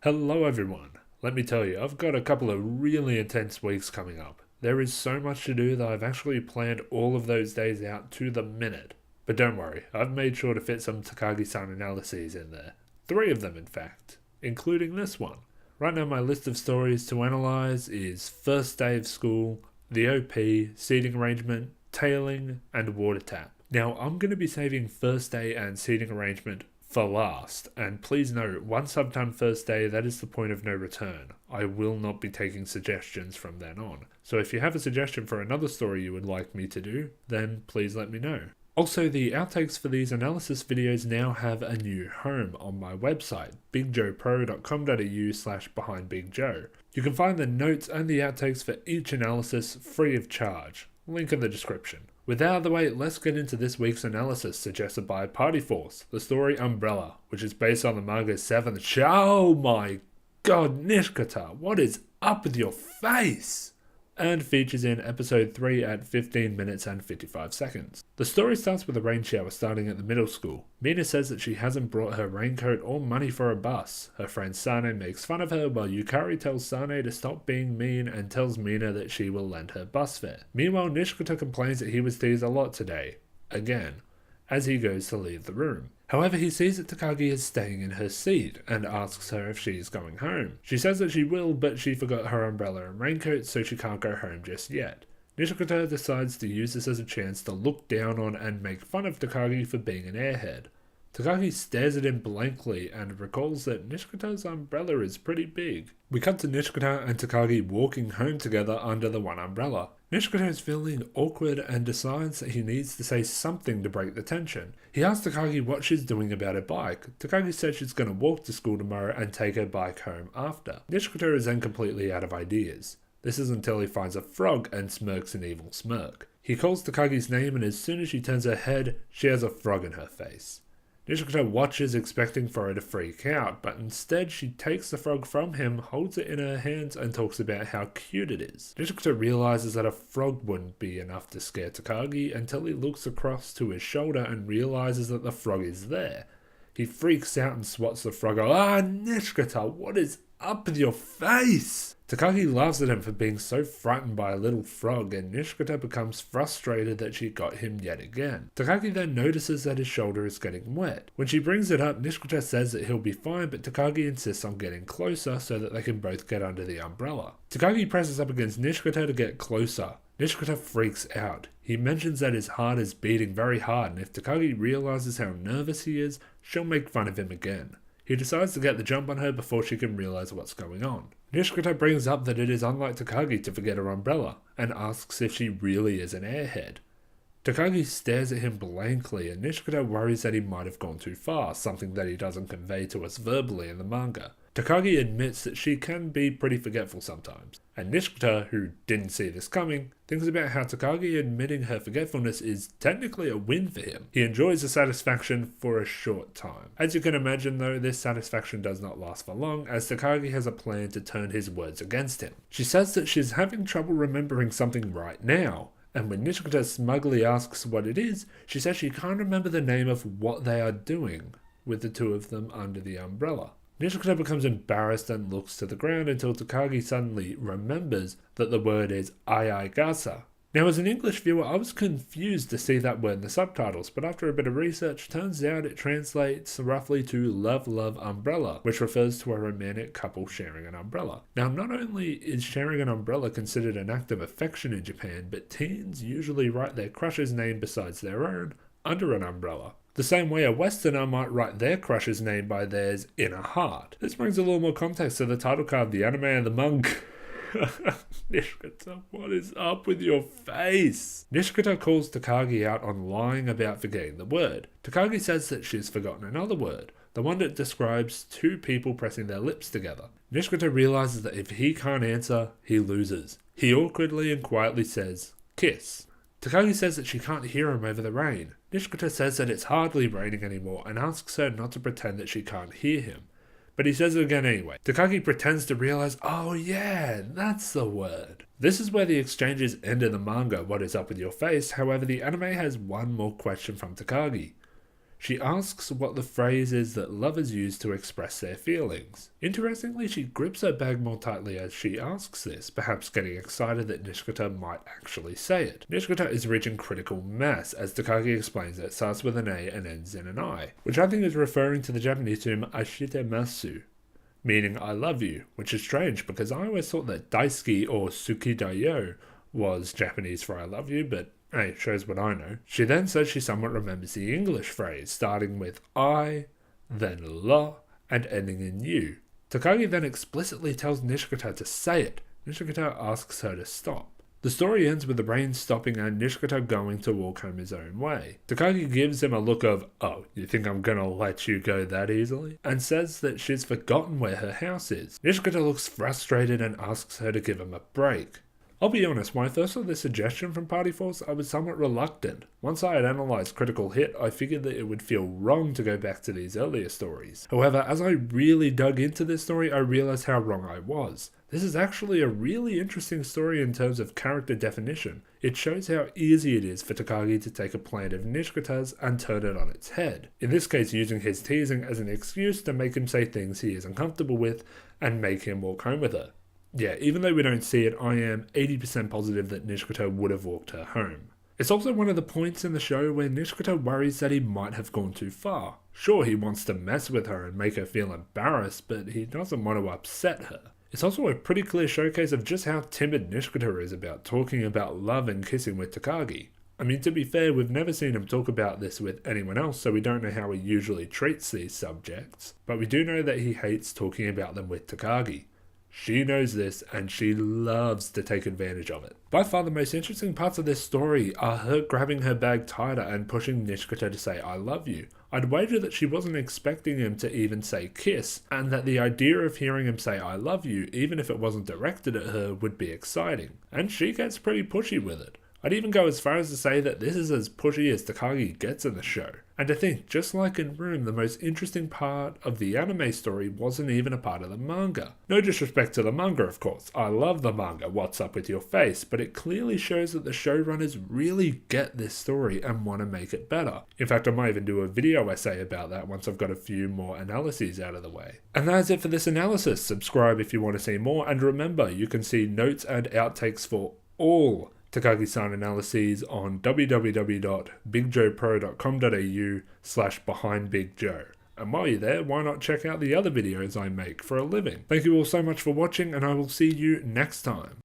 Hello everyone. Let me tell you, I've got a couple of really intense weeks coming up. There is so much to do that I've actually planned all of those days out to the minute. But don't worry, I've made sure to fit some Takagi-san analyses in there. 3 of them in fact, including this one. Right now my list of stories to analyse is first day of school, the OP, seating arrangement, tailing, and water tap. Now I'm going to be saving first day and seating arrangement for last, and please note, once I've done first day, that is the point of no return. I will not be taking suggestions from then on. So if you have a suggestion for another story you would like me to do, then please let me know. Also, the outtakes for these analysis videos now have a new home on my website, bigjoepro.com.au/behindbigjoe. You can find the notes and the outtakes for each analysis free of charge. Link in the description. With that out of the way, let's get into this week's analysis suggested by Party Force, the story Umbrella, which is based on the manga's 7th. Oh my god, Nishikata, what is up with your face? And features in episode 3 at 15 minutes and 55 seconds. The story starts with a rain shower starting at the middle school. Mina says that she hasn't brought her raincoat or money for a bus. Her friend Sane makes fun of her while Yukari tells Sane to stop being mean and tells Mina that she will lend her bus fare. Meanwhile, Nishikata complains that he was teased a lot today. Again. As he goes to leave the room. However, he sees that Takagi is staying in her seat and asks her if she's going home. She says that she will, but she forgot her umbrella and raincoat, so she can't go home just yet. Nishikata decides to use this as a chance to look down on and make fun of Takagi for being an airhead. Takagi stares at him blankly and recalls that Nishikata's umbrella is pretty big. We cut to Nishikata and Takagi walking home together under the one umbrella. Nishikata is feeling awkward and decides that he needs to say something to break the tension. He asks Takagi what she's doing about her bike. Takagi says she's going to walk to school tomorrow and take her bike home after. Nishikata is then completely out of ideas. This is until he finds a frog and smirks an evil smirk. He calls Takagi's name and as soon as she turns her head, she has a frog in her face. Nishikata watches expecting for her to freak out, but instead she takes the frog from him, holds it in her hands and talks about how cute it is. Nishikata realizes that a frog wouldn't be enough to scare Takagi until he looks across to his shoulder and realizes that the frog is there. He freaks out and swats the frog. Nishikata, what is up with your face? Takagi laughs at him for being so frightened by a little frog and Nishikata becomes frustrated that she got him yet again. Takagi then notices that his shoulder is getting wet. When she brings it up, Nishikata says that he'll be fine, but Takagi insists on getting closer so that they can both get under the umbrella. Takagi presses up against Nishikata to get closer. Nishikata freaks out. He mentions that his heart is beating very hard and if Takagi realizes how nervous he is, she'll make fun of him again. He decides to get the jump on her before she can realize what's going on. Nishikata brings up that it is unlike Takagi to forget her umbrella, and asks if she really is an airhead. Takagi stares at him blankly, and Nishikata worries that he might have gone too far, something that he doesn't convey to us verbally in the manga. Takagi admits that she can be pretty forgetful sometimes, and Nishikata, who didn't see this coming, thinks about how Takagi admitting her forgetfulness is technically a win for him. He enjoys the satisfaction for a short time. As you can imagine though, this satisfaction does not last for long, as Takagi has a plan to turn his words against him. She says that she's having trouble remembering something right now, and when Nishikata smugly asks what it is, she says she can't remember the name of what they are doing with the two of them under the umbrella. Nishikata becomes embarrassed and looks to the ground until Takagi suddenly remembers that the word is ayagasa. Now as an English viewer I was confused to see that word in the subtitles, but after a bit of research turns out it translates roughly to love love umbrella, which refers to a romantic couple sharing an umbrella. Now not only is sharing an umbrella considered an act of affection in Japan, but teens usually write their crush's name besides their own under an umbrella. The same way a Westerner might write their crush's name by theirs in a heart. This brings a little more context to the title card, the anime and the manga. Nishikata, what is up with your face? Nishikata calls Takagi out on lying about forgetting the word. Takagi says that she's forgotten another word, the one that describes two people pressing their lips together. Nishikata realizes that if he can't answer, he loses. He awkwardly and quietly says, kiss. Takagi says that she can't hear him over the rain. Nishikata says that it's hardly raining anymore and asks her not to pretend that she can't hear him. But he says it again anyway. Takagi pretends to realize, oh yeah, that's the word. This is where the exchanges end in the manga, what is up with your face. However, the anime has one more question from Takagi. She asks what the phrase is that lovers use to express their feelings. Interestingly, she grips her bag more tightly as she asks this, perhaps getting excited that Nishikata might actually say it. Nishikata is reaching critical mass, as Takagi explains that it starts with an A and ends in an I, which I think is referring to the Japanese term ashitemasu, meaning I love you, which is strange because I always thought that daisuki or sukidayo was Japanese for I love you, but hey, shows what I know. She then says she somewhat remembers the English phrase, starting with I, then la, and ending in you. Takagi then explicitly tells Nishikata to say it. Nishikata asks her to stop. The story ends with the rain stopping and Nishikata going to walk home his own way. Takagi gives him a look of, oh, you think I'm gonna let you go that easily? And says that she's forgotten where her house is. Nishikata looks frustrated and asks her to give him a break. I'll be honest, when I first saw this suggestion from Party Force, I was somewhat reluctant. Once I had analysed Critical Hit, I figured that it would feel wrong to go back to these earlier stories. However, as I really dug into this story, I realised how wrong I was. This is actually a really interesting story in terms of character definition. It shows how easy it is for Takagi to take a plan of Nishikata's and turn it on its head. In this case, using his teasing as an excuse to make him say things he is uncomfortable with and make him walk home with her. Yeah, even though we don't see it, I am 80% positive that Nishikata would have walked her home. It's also one of the points in the show where Nishikata worries that he might have gone too far. Sure, he wants to mess with her and make her feel embarrassed, but he doesn't want to upset her. It's also a pretty clear showcase of just how timid Nishikata is about talking about love and kissing with Takagi. I mean, to be fair, we've never seen him talk about this with anyone else, so we don't know how he usually treats these subjects, but we do know that he hates talking about them with Takagi. She knows this and she loves to take advantage of it. By far the most interesting parts of this story are her grabbing her bag tighter and pushing Nishikata to say I love you. I'd wager that she wasn't expecting him to even say kiss, and that the idea of hearing him say I love you, even if it wasn't directed at her, would be exciting. And she gets pretty pushy with it. I'd even go as far as to say that this is as pushy as Takagi gets in the show. And to think, just like in Room, the most interesting part of the anime story wasn't even a part of the manga. No disrespect to the manga, of course. I love the manga, What's Up With Your Face, but it clearly shows that the showrunners really get this story and want to make it better. In fact, I might even do a video essay about that once I've got a few more analyses out of the way. And that's it for this analysis. Subscribe if you want to see more, and remember, you can see notes and outtakes for all Takagi-san analyses on www.bigjopro.com.au/behindbigjoe. And while you're there, why not check out the other videos I make for a living? Thank you all so much for watching, and I will see you next time.